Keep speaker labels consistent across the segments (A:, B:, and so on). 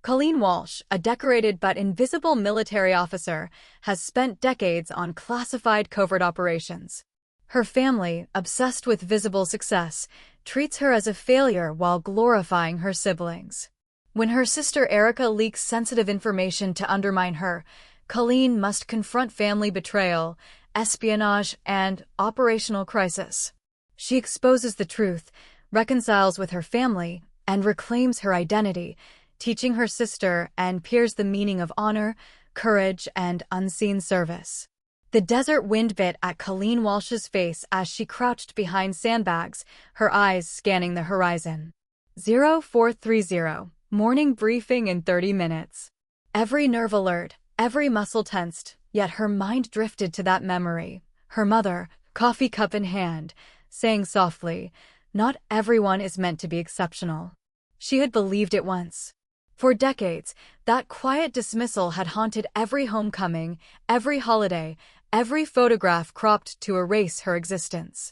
A: Colleen Walsh, a decorated but invisible military officer, has spent decades on classified covert operations. Her family, obsessed with visible success, treats her as a failure while glorifying her siblings. When her sister Erica leaks sensitive information to undermine her, Colleen must confront family betrayal, espionage, and operational crisis. She exposes the truth, reconciles with her family, and reclaims her identity, teaching her sister and peers the meaning of honor, courage, and unseen service. The desert wind bit at Colleen Walsh's face as she crouched behind sandbags, her eyes scanning the horizon. 0430, morning briefing in 30 minutes. Every nerve alert, every muscle tensed, yet her mind drifted to that memory. Her mother, coffee cup in hand, saying softly, "Not everyone is meant to be exceptional." She had believed it once. For decades, that quiet dismissal had haunted every homecoming, every holiday, every photograph cropped to erase her existence.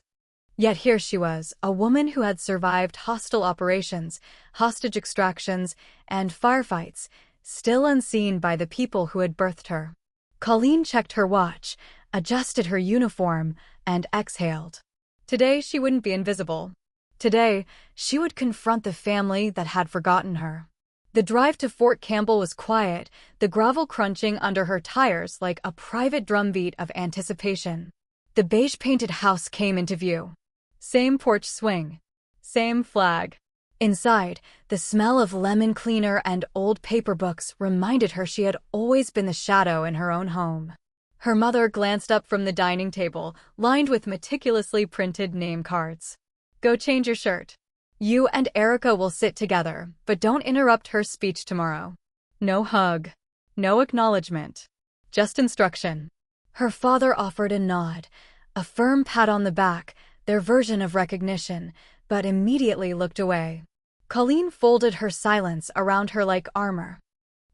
A: Yet here she was, a woman who had survived hostile operations, hostage extractions, and firefights, still unseen by the people who had birthed her. Colleen checked her watch, adjusted her uniform, and exhaled. Today she wouldn't be invisible. Today, she would confront the family that had forgotten her. The drive to Fort Campbell was quiet, the gravel crunching under her tires like a private drumbeat of anticipation. The beige-painted house came into view. Same porch swing. Same flag. Inside, the smell of lemon cleaner and old paper books reminded her she had always been the shadow in her own home. Her mother glanced up from the dining table, lined with meticulously printed name cards. "Go change your shirt. You and Erica will sit together, but don't interrupt her speech tomorrow." No hug. No acknowledgement. Just instruction. Her father offered a nod, a firm pat on the back, their version of recognition, but immediately looked away. Colleen folded her silence around her like armor.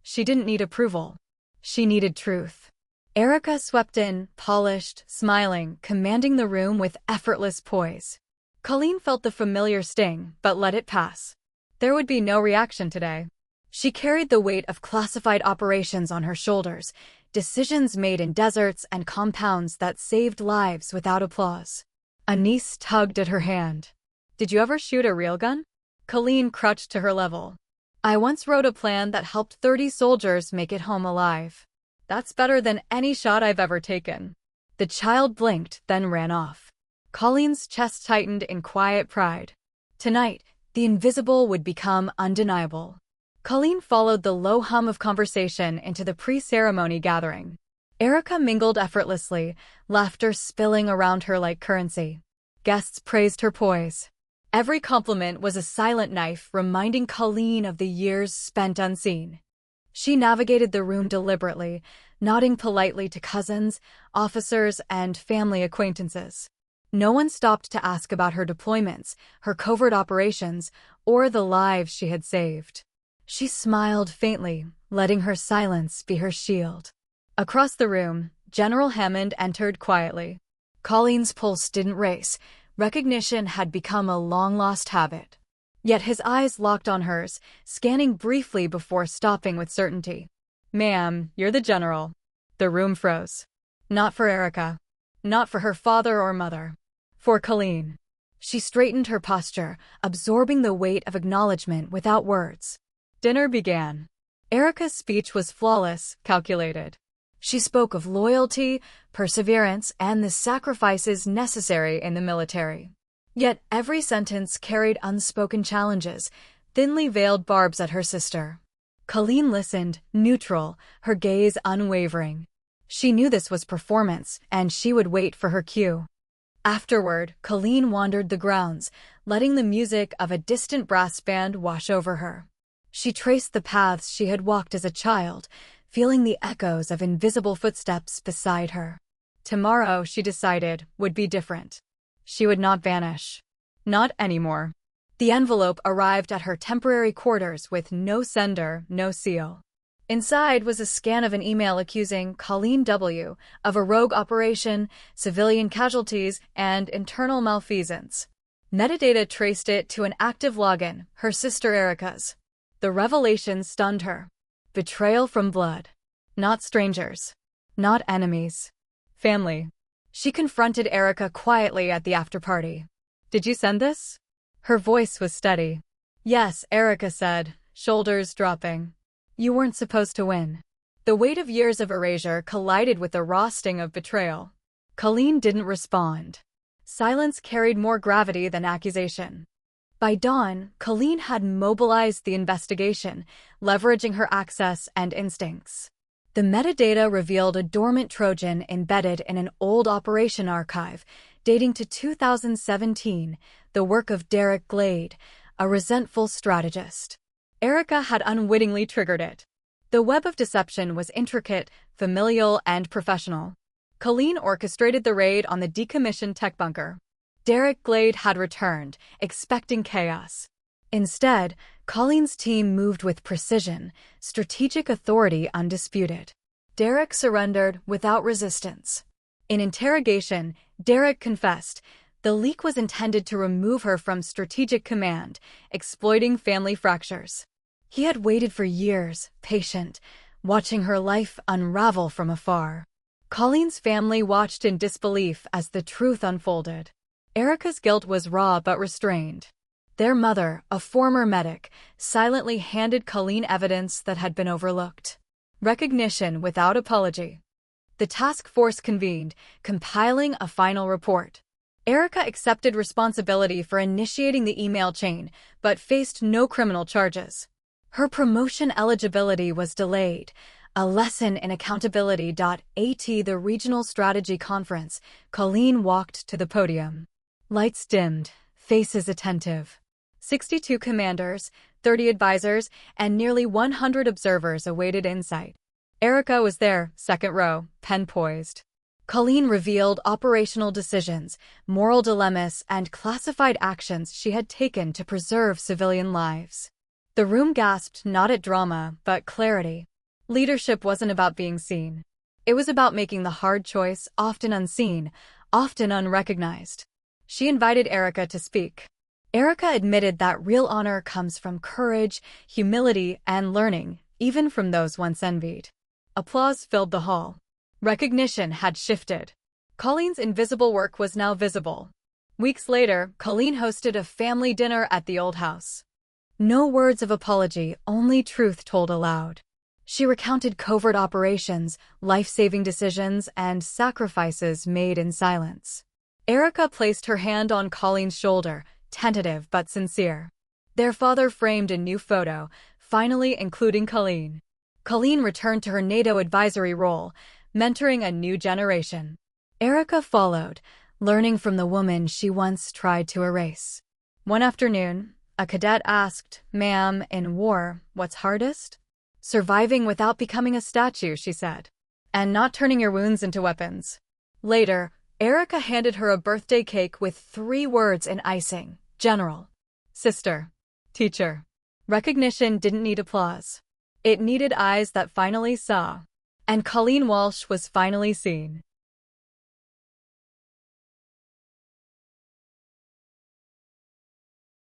A: She didn't need approval. She needed truth. Erica swept in, polished, smiling, commanding the room with effortless poise. Colleen felt the familiar sting, but let it pass. There would be no reaction today. She carried the weight of classified operations on her shoulders, decisions made in deserts and compounds that saved lives without applause. A niece tugged at her hand. "Did you ever shoot a real gun?" Colleen crouched to her level. "I once wrote a plan that helped 30 soldiers make it home alive. That's better than any shot I've ever taken." The child blinked, then ran off. Colleen's chest tightened in quiet pride. Tonight, the invisible would become undeniable. Colleen followed the low hum of conversation into the pre-ceremony gathering. Erica mingled effortlessly, laughter spilling around her like currency. Guests praised her poise. Every compliment was a silent knife reminding Colleen of the years spent unseen. She navigated the room deliberately, nodding politely to cousins, officers, and family acquaintances. No one stopped to ask about her deployments, her covert operations, or the lives she had saved. She smiled faintly, letting her silence be her shield. Across the room, General Hammond entered quietly. Colleen's pulse didn't race. Recognition had become a long-lost habit. Yet his eyes locked on hers, scanning briefly before stopping with certainty. "Ma'am, you're the general." The room froze. Not for Erica. Not for her father or mother. For Colleen. She straightened her posture, absorbing the weight of acknowledgement without words. Dinner began. Erica's speech was flawless, calculated. She spoke of loyalty, perseverance, and the sacrifices necessary in the military. Yet every sentence carried unspoken challenges, thinly veiled barbs at her sister. Colleen listened, neutral, her gaze unwavering. She knew this was performance, and she would wait for her cue. Afterward, Colleen wandered the grounds, letting the music of a distant brass band wash over her. She traced the paths she had walked as a child, feeling the echoes of invisible footsteps beside her. Tomorrow, she decided, would be different. She would not vanish. Not anymore. The envelope arrived at her temporary quarters with no sender, no seal. Inside was a scan of an email accusing Colleen W. of a rogue operation, civilian casualties, and internal malfeasance. Metadata traced it to an active login, her sister Erica's. The revelation stunned her. Betrayal from blood. Not strangers. Not enemies. Family. She confronted Erica quietly at the after-party. "Did you send this?" Her voice was steady. "Yes," Erica said, shoulders dropping. "You weren't supposed to win." The weight of years of erasure collided with the raw sting of betrayal. Colleen didn't respond. Silence carried more gravity than accusation. By dawn, Colleen had mobilized the investigation, leveraging her access and instincts. The metadata revealed a dormant Trojan embedded in an old operation archive, dating to 2017, the work of Derek Glade, a resentful strategist. Erica had unwittingly triggered it. The web of deception was intricate, familial, and professional. Colleen orchestrated the raid on the decommissioned tech bunker. Derek Glade had returned, expecting chaos. Instead, Colleen's team moved with precision, strategic authority undisputed. Derek surrendered without resistance. In interrogation, Derek confessed the leak was intended to remove her from strategic command, exploiting family fractures. He had waited for years, patient, watching her life unravel from afar. Colleen's family watched in disbelief as the truth unfolded. Erica's guilt was raw but restrained. Their mother, a former medic, silently handed Colleen evidence that had been overlooked. Recognition without apology. The task force convened, compiling a final report. Erica accepted responsibility for initiating the email chain, but faced no criminal charges. Her promotion eligibility was delayed. A lesson in accountability. At the regional strategy conference, Colleen walked to the podium. Lights dimmed, faces attentive. 62 commanders, 30 advisors, and nearly 100 observers awaited insight. Erica was there, second row, pen poised. Colleen revealed operational decisions, moral dilemmas, and classified actions she had taken to preserve civilian lives. The room gasped not at drama, but clarity. Leadership wasn't about being seen. It was about making the hard choice, often unseen, often unrecognized. She invited Erica to speak. Erica admitted that real honor comes from courage, humility, and learning, even from those once envied. Applause filled the hall. Recognition had shifted. Colleen's invisible work was now visible. Weeks later, Colleen hosted a family dinner at the old house. No words of apology, only truth told aloud. She recounted covert operations, life-saving decisions, and sacrifices made in silence. Erica placed her hand on Colleen's shoulder, tentative but sincere. Their father framed a new photo, finally including Colleen. Colleen returned to her NATO advisory role, mentoring a new generation. Erica followed, learning from the woman she once tried to erase. One afternoon, a cadet asked, "Ma'am, in war, what's hardest?" "Surviving without becoming a statue," she said. "And not turning your wounds into weapons." Later, Erica handed her a birthday cake with 3 words in icing: General, Sister, Teacher. Recognition didn't need applause. It needed eyes that finally saw. And Colleen Walsh was finally seen.